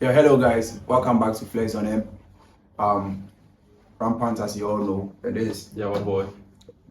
Yeah, hello guys. Welcome back to Flex on M. Rampant, as you all know, it is. Yeah, what boy?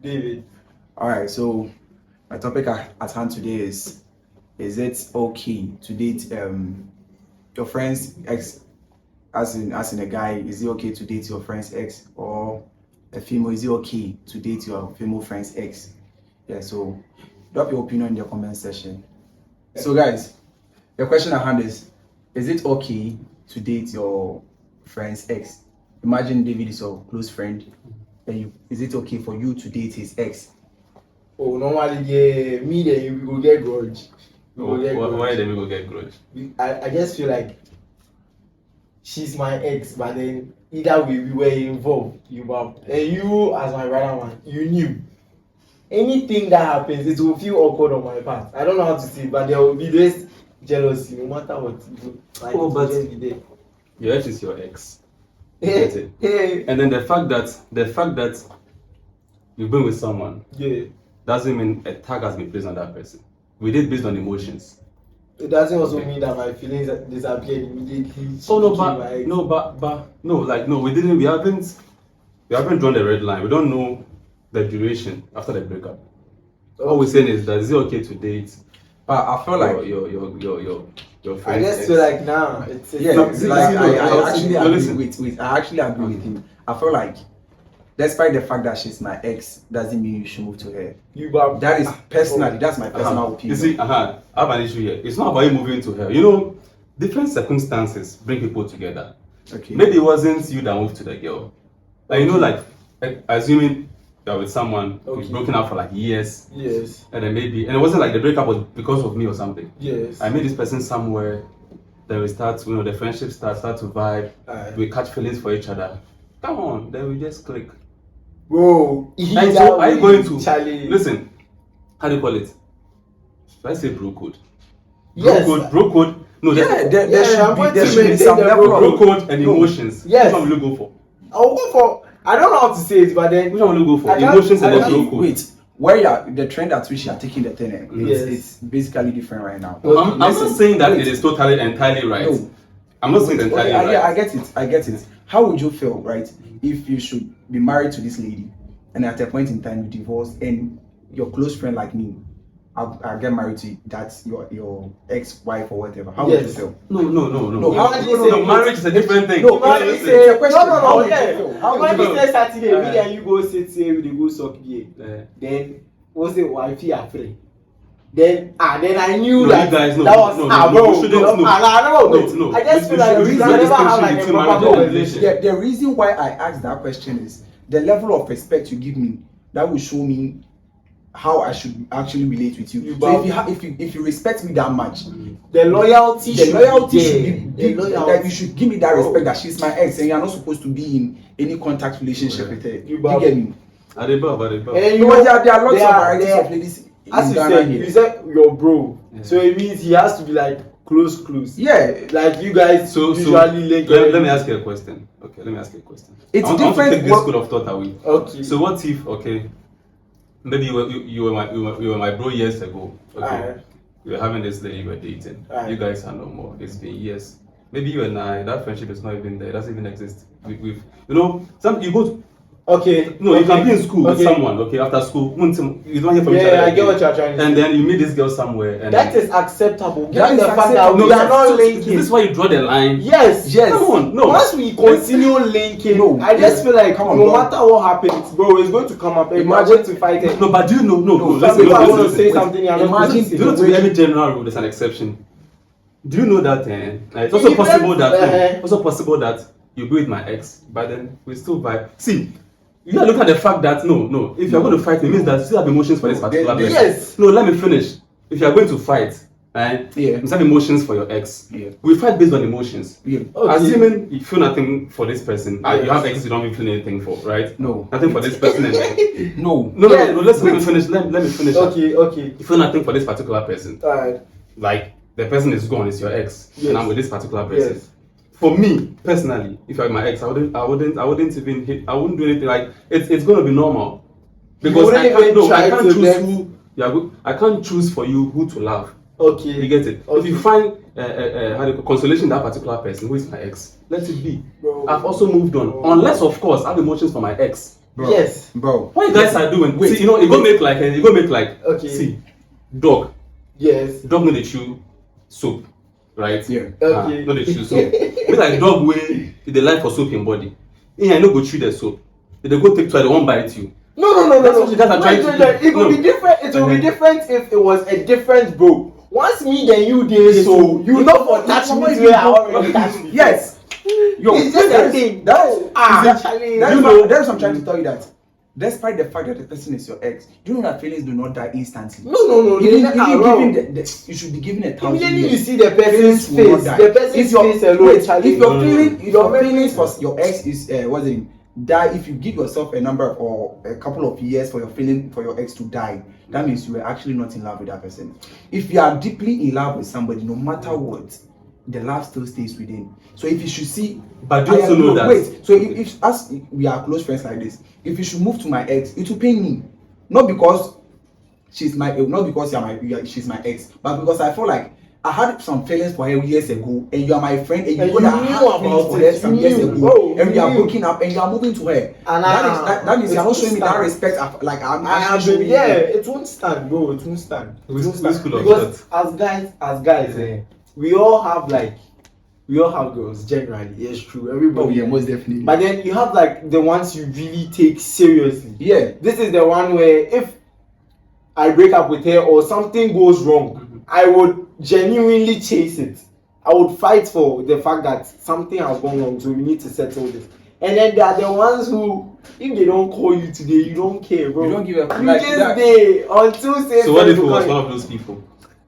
David. All right. So my topic at hand today is it okay to date your friend's ex? As in a guy, is it okay to date your friend's ex, or a female? Is it okay to date your female friend's ex? Yeah. So drop your opinion in the comment section. So guys, the question at hand is it okay to date your friend's ex? Imagine David is your close friend, and is it okay for you to date his ex? Oh, normally, yeah, me then we go get grudge. Why then we go get grudge? I just feel like she's my ex, but then either way we were involved. And you as my brother man, you knew. Anything that happens, it will feel awkward on my part. I don't know how to say, but there will be this jealousy no matter what. Like, but just be there. Your ex is your ex. Hey, Get it? hey, And then the fact that you've been with someone yeah. doesn't mean a tag has been placed on that person. We did based on emotions. It doesn't also Okay. mean that my feelings disappeared immediately. Oh no, She became my ex. we didn't. We haven't drawn the red line. We don't know the duration after the breakup. All we're saying is that is it okay to date But I feel like your I friend's just ex? feel like now it's yeah, No, like see, I no, actually no, agree listen. with I actually agree with him. I feel like despite the fact that she's my ex doesn't mean you should move to her. you back. That is personally, that's my personal You opinion. see, I have an issue here. It's not about you moving to her. You know, different circumstances bring people together. Okay. Maybe it wasn't you that moved to the girl. Like, you know, like assuming you're with someone who's Okay. broken up for like years, Yes, and then and it wasn't like the breakup was because of me or something. yes. I met this person somewhere, then we start, the friendship start to vibe, Aye. we catch feelings for each other. Come on, then we just click. Bro, And so are you going to Charlie? listen? How do you call it? Should I say bro code? Yes. Bro code. No, Yeah, that's there Yeah, should I'm be going there to should be maintain some the level bro of code and No. emotions. Yes. Which one will you go for? I'll go for. I don't know how to say it, but then Which one will you go for? I can't- Emotions and I then can't- bro code. Wait, where you are the trend at which you are taking the thing, Yes. it's basically different right now. I'm not Listen, saying that wait. it is totally entirely right. No. I'm not saying entirely Okay, right. yeah, I get it. How would you feel, right, if you should be married to this lady and at a point in time you divorce and your close friend like me, I'll get married to you, that's your ex-wife or whatever. How would you Yes. feel? No. No, how- Imagine no, saying- Marriage is a different thing. No, Imagine it's say- a question. No, How would you yeah. feel? How would you Imagine feel? say Saturday, Uh, me and you go sit here, we dey go suck beer. Eh. Then what's the wifey afraid? Then I knew No, that you guys, no, that was no, bro. you shouldn't, no. No. I just We feel like should we reason can the never have distinction like a between proper marriage and conversation. relationship. The reason why I asked that question is the level of respect you give me that will show me how I should actually relate with you. You So bow- if you respect me that much, The loyalty the loyalty be should there. be The that you should give me that Bro. respect that she's my ex and you're not supposed to be in any contact relationship with her. You You bow- get me? Adeba. And then you Because know, there are lots there of are- varieties there- of ladies as in you Ghana said, here. you said your bro. Yeah. So it means he has to be like close. Yeah, Like you guys So usually link. let me ask you a question. Okay, let me ask you a question. It's I want to different take this what- school of thought away. Okay. So what if, okay, maybe you were my bro years ago. Okay, Alright. you were having this lady you were dating. Alright. You guys are no more. It's been years. Maybe you and I, that friendship is not even there. It doesn't even exist. We've you go to, Okay. no, you can be in school with Okay. someone. Okay, after school, you don't hear from each other. Yeah, I get again. what you're trying to And say. then you meet this girl somewhere, and That is acceptable. That Given is the fact that acceptable. we are not So linking. This is why you draw the line. Yes. Yes. Come on, no. Once we continue linking, No. I just feel like Come on, no bro. matter what happens, bro, it's going to come up. And we're Imagine- going to fight it. No, but do you know? No, No, listen, some people are listen, going to listen. say Wait. something. You're not going Imagine to Do you know say. to be every general rule there's an exception? Do you know that it's also It possible depends, that also possible that you be with my ex, but then we still vibe. See, you gotta look at the fact that no, if you're going to fight, it means that you still have emotions for this particular person. Yes. No, let me finish. If you're going to fight, yeah, you have emotions for your ex. Yeah. We fight based on emotions. Yeah. Okay. Assuming you feel nothing for this person, you Yes. have exes you don't even feel anything for, right? No. Nothing for this person. And then, No. no, Yes. let's let me finish. Let me finish. Okay. You feel nothing for this particular person. Alright. Like the person is gone, it's your ex, Yes. and I'm with this particular person. Yes. For me personally, if I'm my ex, I wouldn't even hit. I wouldn't do anything. Like it's gonna be normal because wouldn't I can't, even no, try I can't to choose get- who. Yeah, I can't choose for you who to love Okay. You get it? Okay. If you find how do you call, consolation in that particular person who is my ex, let it be. Bro. I've also moved on. Bro. Unless, of course, I have emotions for my ex. Bro. Yes. Bro. What you guys are doing? Wait, See, you know, you go make like. Okay. See, dog Yes. no dey chew soap, right? Yeah. Okay. No dey chew soap. Be like dog wey dey like for soap in body. I no go chew the soap. If they go take twice, they won't bite you. No. That's what you guys are trying to do. It will be different. It will be different if it was a different bro. Once me then you did so you know for touch me where I already touch me. Yes. Yo, It's just a thing. Charlie. That's what I'm trying to tell you, that despite the fact that the person is your ex, do you know that feelings do not die instantly? No. Even given you should be given 1,000 Immediately you years. see the person's Feelings will not face, die. the person's If your- face alone, wait, Charlie. if your feelings for your ex is die, if you give yourself a number or a couple of years for your feeling for your ex to die, that means you were actually not in love with that person. If you are deeply in love with somebody, no matter what, the love still stays within. So if you should see, But do you also know that? wait, so if as we are close friends like this, if you should move to my ex, it will pain me, not because she's she's my ex, but because I feel like I had some feelings for her years ago, and you are my friend, and you know that I had feelings for her some years ago, and we are broken up, and you are moving to her. And that means you're not showing me that respect. Like I'm actually showing you. it won't stand, bro. It won't stand. Which school of Because thought? as guys, we all have girls generally. Yes, true. Everybody. Oh yeah, most definitely. But then you have like the ones you really take seriously. Yeah. This is the one where if I break up with her or something goes wrong, I would genuinely chase it. I would fight for the fact that something has gone wrong, so we need to settle this. And then there are the ones who, if they don't call you today, you don't care, bro. You don't give a You like just that. stay until say. So what if it was one of those people?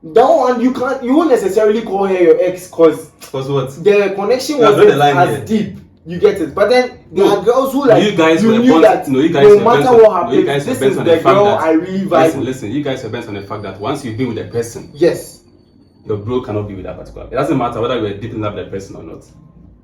That one you won't necessarily call her your ex because Because what? the connection You have wasn't read the line as here. deep. You get it, but then there No. are girls who like You guys were knew bent- that no, you guys no were matter bent on- what no, happens, you guys were this bent is on the the fact girl that- I really vibe with. Listen, you guys are bent on the fact that once you've been with a person, Yes, your bro cannot be with that particular. It doesn't matter whether you are deep in love with that person or not.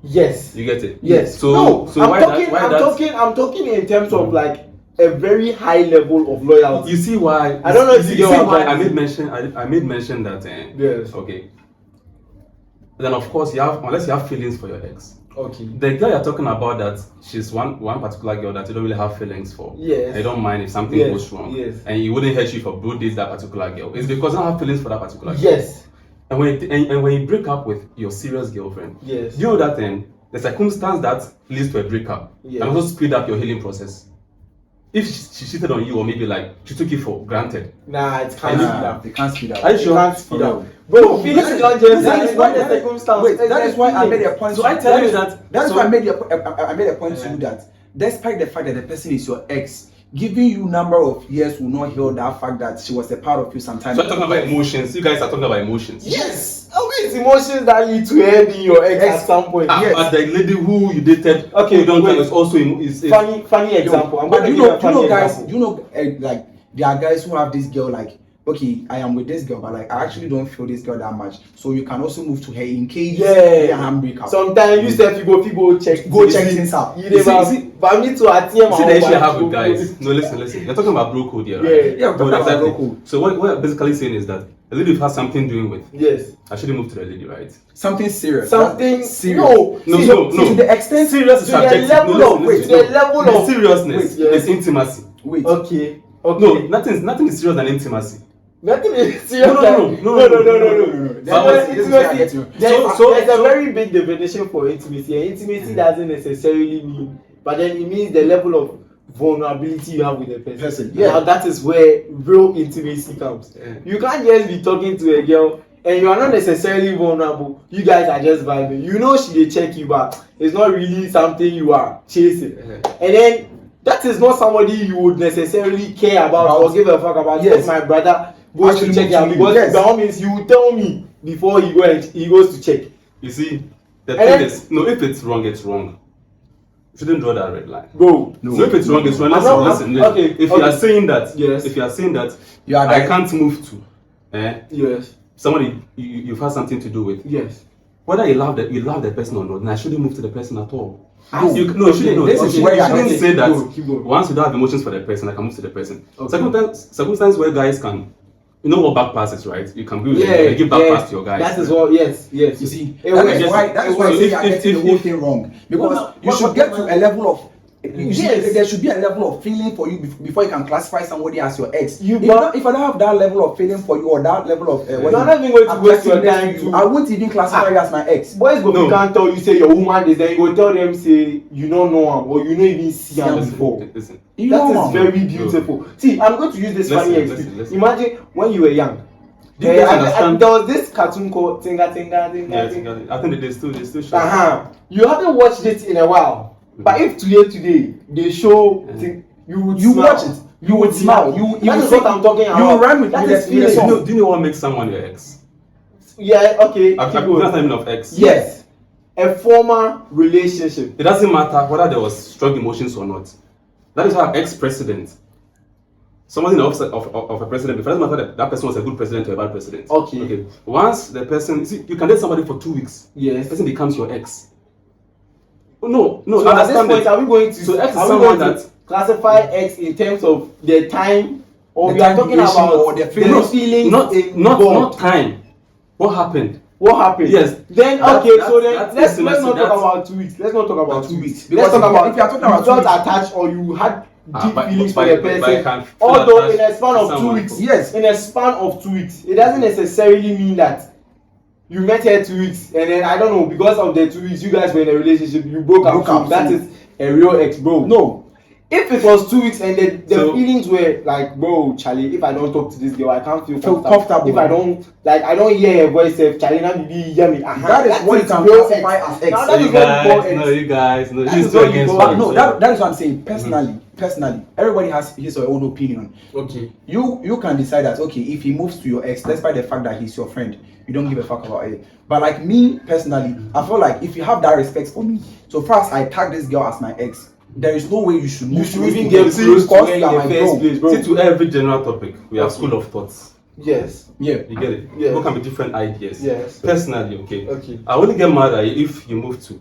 yes, You get it? yes. So no, so I'm why talking. that? Why I'm that? talking. I'm talking in terms of like a very high level of loyalty. You see why? I don't know if you see get what why I'm I made saying. mention. I made mention that. Yes. Okay. Then of course you have, unless you have feelings for your ex. Okay. The girl you're talking about, that she's one particular girl that you don't really have feelings for. Yes. I don't mind if something Yes, goes wrong. yes. And you wouldn't hurt you for bro dates that particular girl. It's because I don't have feelings for that particular girl. Yes. And when you break up with your serious girlfriend, Yes. do you know that the circumstance that leads to a breakup Yes. can also speed up your healing process. If she cheated on you, or maybe like she took you for granted. Nah, it can't speed up. They can't speed up. Are you It sure? can't speed For up. real. Bro, No, feelings that is is- not just that is it's why- not the circumstance. Wait, it's that is why I made a feelings. point. So I tell you that. That's so, why I made a point to you that despite the fact that the person is your ex, giving you number of years will not heal that fact that she was a part of you sometime. So I'm talking about emotions. You guys are talking about emotions. Yes. I mean, it's emotions that lead to her being your ex Yes. at some point. Ah, Yes. but the lady who you dated, Okay, who you don't wait. tell is also is Funny example. I'm But gonna you give you know, a funny guys, example. you know, like there are guys who have this girl like, okay, I am with this girl, but like I actually don't feel this girl that much. So you can also move to her in case Yeah. I'm break up. Sometimes you say you go check. Go check things out. You You see- never. you see- But me too. I tell See the issue I have with guys. No, listen. You're talking about bro code here, right? Yeah. Yeah, we're talking about exactly. bro code. So what I'm basically saying is that a lady has something doing with. Yes. I shouldn't move to the lady, right? Something serious. Something serious. No. No, See, no, See, no. to the extent Serious is To the subjective. level No, of- listen, to the listen. level The of- seriousness Wait, yes. is intimacy. Wait. Okay. No, nothing is serious than intimacy. Nothing is serious. No. There's There's a very big definition for intimacy. And intimacy doesn't necessarily mean, but then it means the level of vulnerability you have with the person. Yeah. Now that is where real intimacy comes. Yeah. You can't just be talking to a girl and you are not necessarily vulnerable. You guys are just vibing. You know she dey check you back. It's not really something you are chasing. And then that is not somebody you would necessarily care about or give a fuck about. Yes. If my brother goes Actually to check move to out, you. because Yes. by all means you will tell me before he goes to check. You see, the And thing then- is, no, if it's wrong, it's wrong. You shouldn't draw that red line. Bro, So if it's wrong, it's wrong. I'm Listen, not- listen. okay, If you okay. are saying that, Yes. if you are saying that, You are I right. can't move to, yes, somebody you've had something to do with. yes. Whether you love the person or not, then I shouldn't move to the person at all. No. You shouldn't. No, This is you where you are shouldn't getting- say that. Keep going. Once you don't have emotions for the person, I can move to the person. Okay. Circumstance where guys can You know what back pass is, right? You can give back pass to your guys. That is what. Yes. You see, It that works. is why I So say you are if- getting the if- whole thing wrong. Because you should get to a level of there should be a level of feeling for you before you can classify somebody as your ex. If I don't have that level of feeling for you or that level of You're not even going to waste your time you, I won't even classify you as my ex. Boys go No. can't tell you say your woman is then you go tell them say you don't know him or you don't even see him before. Listen. You That know, is very beautiful. See, I'm going to use this funny experience. Listen. Imagine when you were young. Do you guys understand? There was this cartoon called Tinga Tinga Tinga Yes, Tinga. I think they still show. You haven't watched it in a while. But if today they show you would you smile. watch it, you would smile, you That is what I'm talking about. You will run with that the is feeling. feeling. Do you know what makes someone your ex? Yeah, okay. I'm keep not going. talking of ex. Yes. A former relationship. It doesn't matter whether there was strong emotions or not. That is why ex-president, somebody in the office of a president, it doesn't matter whether that person was a good president or a bad president. Okay. Once the person, see, you can date somebody for 2 weeks. Yes. The person becomes your ex. No. So at this understand point, it. are we going to So ex is are we someone going to that classify X in terms of the time, or The we are time talking duration about or the the feelings? feelings not involved? time. What happened? What happened? Yes. Then That- okay, that- so then that's let's intimacy, not talk that's- about 2 weeks. Let's not talk about 2 weeks. Because Let's talk if about you are talking about you 2 felt weeks- attached or you had deep But- feelings but- for the but I person. can feel Although in attached a span to of 2 someone. weeks, Yes. in a span of 2 weeks, it doesn't necessarily mean that you met her 2 weeks and then I don't know, because of the 2 weeks you guys were in a relationship, you broke up. Broke up, So that so- is a real ex, bro. No. If it was 2 weeks and the So- feelings were like, bro, Charlie, if I don't talk to this girl, I can't feel Feel comfortable. comfortable. If I don't hear her voice, Charlie, now you hear me. That is what you can real classify ex. as ex. Now So that you is what we call guys, ex. no, That he's is too what you against call- But what no, he that said. is what I'm saying. Personally, everybody has his or her own opinion. Okay. You can decide that okay, if he moves to your ex, despite the fact that he's your friend, you don't give a fuck about it. But like me personally, I feel like if you have that respect for me, so first I tag this girl as my ex, there is no way you should move to even me get because close to her in you are the my first bro. place, bro. See, to every general topic, we have school of thoughts. Yes. Yeah. You get it? Yes. People can be different ideas. Yes. Personally, okay. Okay. I only get mad at you if you move to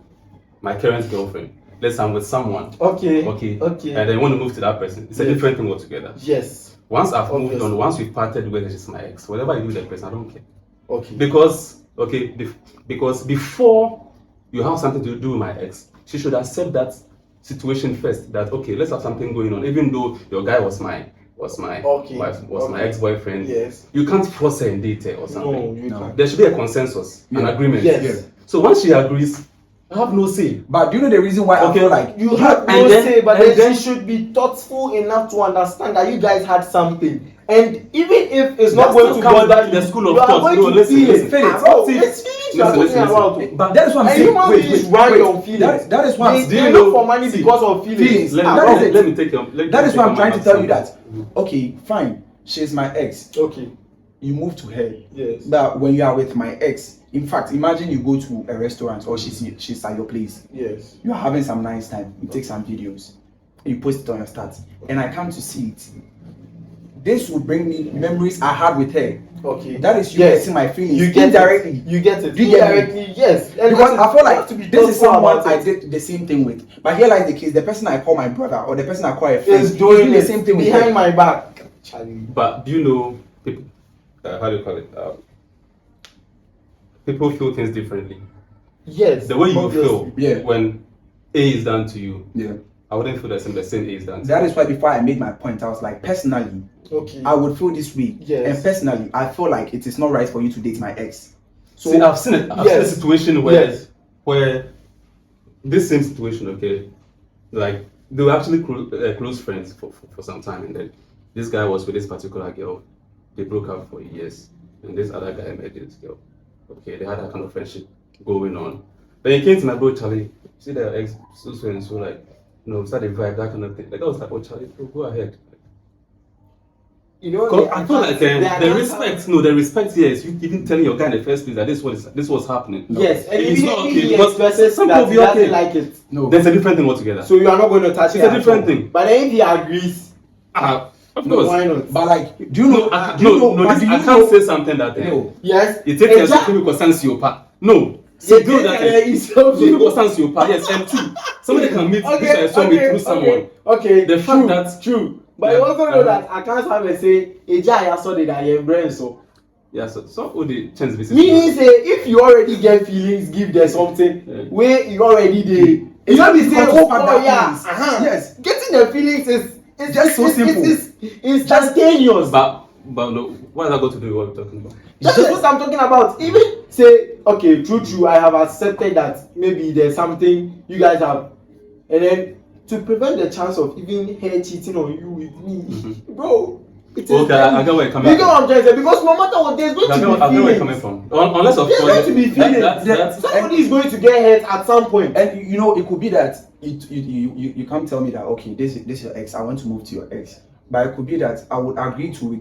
my current girlfriend. Let's say I'm with someone. Okay. Okay. Okay. And then want to move to that person. It's a Yes. different thing altogether. Yes. Once I've moved Obviously. on, once we've parted with, it's my ex. Whatever I do with that person, I don't care. Okay. Because because before you have something to do with my ex, she should accept that situation first. That okay, let's have something going on. Even though your guy was my Okay. my ex-boyfriend. Yes. You can't force her and date her or something. No, you No. can't. There should be a consensus, an Yeah. agreement. Yes. Yeah. So once she agrees, I have no say. But do you know the reason why I Okay. feel like You have no And then- say, but and then then- she should be thoughtful enough to understand that you guys had something. And even if it's not That going still to comes bother back to you, the school of you are thought. going No, to listen, feel listen. it. Feel it. Ah, bro, See, it's feelings you are listen, talking about. listen. but that is what I'm And saying. human beings run your feelings. That is what I'm They, Do you they know- look for money see, because of feelings. feelings. Let, Ah, let, that me, is let it. me take your. Let That me is take why your I'm trying to mind tell you back that okay, fine, she's my ex. Okay. You move to her. Yes. But when you are with my ex, in fact, imagine you go to a restaurant or she's at your place. Yes. You are having some nice time. You take some videos, you post it on your stats, and I come to see it. This will bring me memories I had with her. Okay. That is you Yes. getting my feelings You get indirectly. it. You get it. Do you get me? Indirectly, yes. And Because listen, I feel you like have to be this is thoughtful someone about I it. did the same thing with. But here lies the case: the person I call my brother or the person I call a friend Is doing the it same thing with behind her. my back. Charlie. But do you know people? How do you call it? People feel things differently. Yes. The way you obviously. feel Yeah. when A is done to you, Yeah. I wouldn't feel the same A is done to That you. is why before I made my point, I was like, personally, Okay. I would feel this way. Yes. And personally, I feel like it is not right for you to date my ex. So See, I've seen a Yes. situation where Yes. where this same situation, okay, like they were actually close friends for some time, and then this guy was with this particular girl. They broke up for years, and this other guy met this girl. Okay, they had that kind of friendship going on. Then he came to my bro Charlie. See their ex so and so, like, start a vibe, that kind of thing. Like I was like, oh Charlie, go ahead. You know, Because they I feel like attack- the they respect, the respect here is you even telling your guy in the first place that this was happening. Yes, and It's even not if okay he because expresses some that people he be doesn't okay. like it, no. There's a different thing altogether. so you are not going to touch it. It's a at different all. thing. But then if he agrees, Of no, course. why not? But like, do you know? No, do you know? no, but this, do you I know? can't say something that No. Yes. it takes a certain because sense your part. No. Yeah, do that it's some okay. people sense your part. Yes, and two, somebody can meet this I saw me through someone. Okay. The fact true, that- true. But you also know that I can't have a say. Eja I saw that I am so. Yeah, so who the chance visit? Meaning say if you already get feelings, give them something where you already dey. You know be say oh yeah, Yes. getting the feelings is Just so simple. It's instantaneous. But no, what has that got to do with what we're talking about? That is what I'm talking about. Even say, okay, true, I have accepted that maybe there's something you guys have, and then to prevent the chance of even her cheating on you with me, bro. It is Okay, I get where you're coming from. You get what I'm trying to say? Because no matter what, there's going to be feelings. I get where you're coming from. Unless of There's course, going to be feelings. Somebody is going to get hurt at some point. And you know, it could be that you can't tell me that okay, this is your ex. I want to move to your ex, but it could be that I would agree to it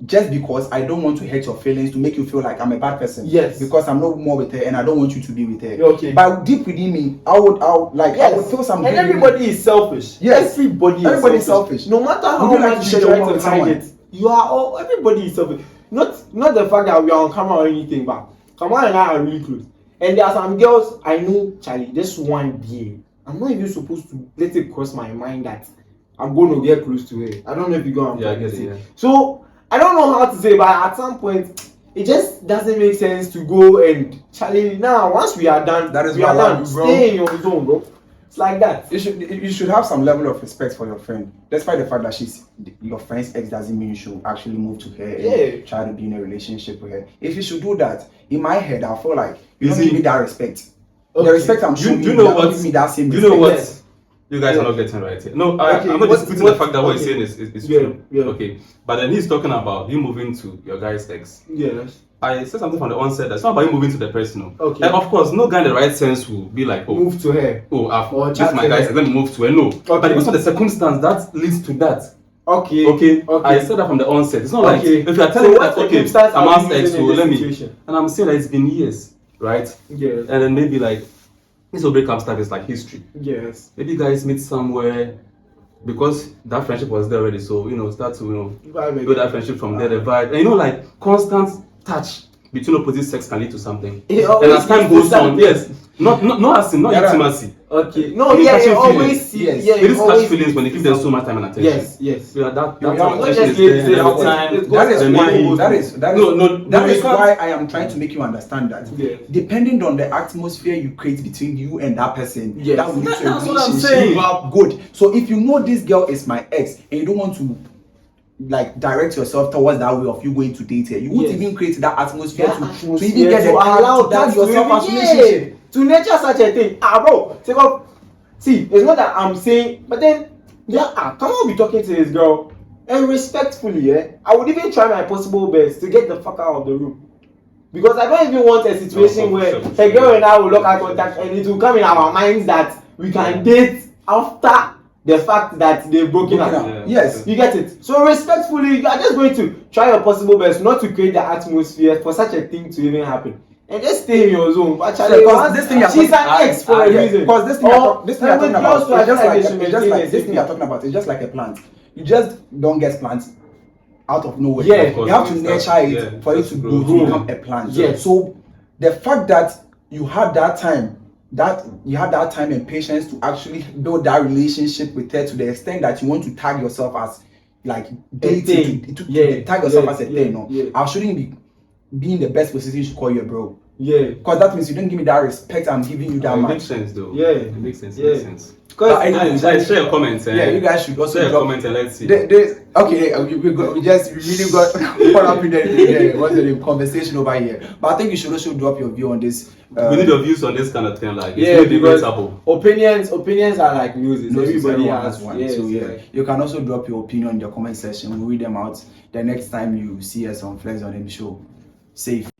just because I don't want to hurt your feelings to make you feel like I'm a bad person. Yes. Because I'm not more with her and I don't want you to be with her. Okay. But deep within me, I would feel some. And everybody is selfish. Yes. Everybody is selfish. No matter how Would you like much to you share try your to with hide someone? it, you are all. Everybody is selfish. Not the fact that we are on camera or anything, but Kamal and I are really close. And there are some girls I know, Charlie. This one day, I'm not even supposed to let it cross my mind that I'm going to get close to her. I don't know if you go. Yeah, I get it. Yeah. So I don't know how to say, but at some point, it just doesn't make sense to go and Charlie. Now, once we are done, That is we are why I done. love you, bro. Stay in your zone, bro. It's like that. You should have some level of respect for your friend, despite the fact that she's your friend's ex doesn't mean you should actually move to her and try to be in a relationship with her. If you should do that, in my head, I feel like you don't give me that respect. Okay. The respect I'm showing you know don't what? give me that same You respect. know what? Yes. You guys are not getting right here. No, I'm not disputing the fact that what he's saying is true. Yeah. Okay, but then he's talking about you moving to your guy's ex. Yes. I said something from the onset that's not about you moving to the person. No. Okay. And of course, no guy in the right sense will be like, oh, Move to her. oh, Or this is my chat guy's to ex, her. let me move to her. No. Okay. But because of the circumstance that leads to that. Okay. Okay. I said that from the onset. It's not like Okay. if you are telling So me what that okay, circumstance I'm are asked you ex, using so in let this me, situation? and I'm saying that it's been years, right? Yes. And then maybe like this whole breakup stuff is like history. Yes. Maybe you guys meet somewhere because that friendship was there already. So start to build that friendship from there. The vibe, and like constant touch between opposite sex can lead to something. And as time goes on, yes, not as in not intimacy. Okay. No, Maybe yeah, catching always see. feelings. Yeah, It is catch always feelings when you give them so much time and attention. Yes. Yeah, that You time know, and not attention just is there. say And every that time, it's That is then why. maybe- That is no, that you is can't- why I am trying to make you understand that. Yeah. Depending on the atmosphere you create between you and that person, Yes. that will lead to a That's what I'm relationship. saying. Good. So if you know this girl is my ex and you don't want to like direct yourself towards that way of you going to date her, you won't Yes. even create that atmosphere That to atmosphere even get the to allow that tag yourself as to relationship. to nurture such a thing. Bro, take off. See, it's not that I'm saying, but then come on, be talking to this girl and respectfully, I would even try my possible best to get the fuck out of the room. Because I don't even want a situation where a girl and I will look at contact and it will come in our minds that we can date after the fact that they've broken up. Yeah. Yes. You get it? So respectfully, you are just going to try your possible best not to create the atmosphere for such a thing to even happen. And just stay in your zone. Actually, Because this thing you're she's talking- an ex for a reason. Because this thing you're talking about, it's this thing you're talking about is just like a plant. You just don't get plants out of nowhere. Yeah, of course. you have to That's- nurture it yeah, for it that's to grow. grow to become a plant. Yes. So the fact that you had that time, and patience to actually build that relationship with her to the extent that you want to tag yourself as like dating, to tag yourself as a thing. No, I shouldn't be in the best position to call you a bro. Yeah. Because that means you don't give me that respect I'm giving you that It much. makes sense though. Yeah. It makes sense. It Yeah. makes sense. But Guys, share your comments. Yeah, you guys should also share your drop comments and let's see. we really got caught up in the conversation over here. But I think you should also drop your view on this. We need your views on this kind of thing. Like, Yeah, it's because debatable. opinions are like music. Everybody Everybody has has one. yes, So yeah, yeah. you can also drop your opinion in the comment section. We'll read them out the next time you see us on Flex on M Show. Safe.